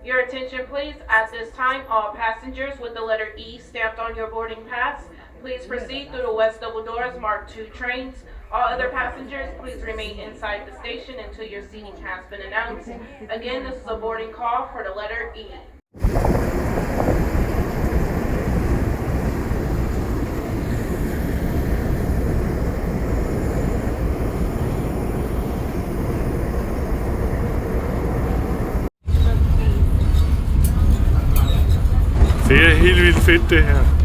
Your attention please. At this time, all passengers with the letter E stamped on your boarding pass, please proceed through the west double doors marked 2 trains. All other passengers, please remain inside the station until your seating has been announced. Again, this is a boarding call for the letter E. Det er helt vildt fedt det her.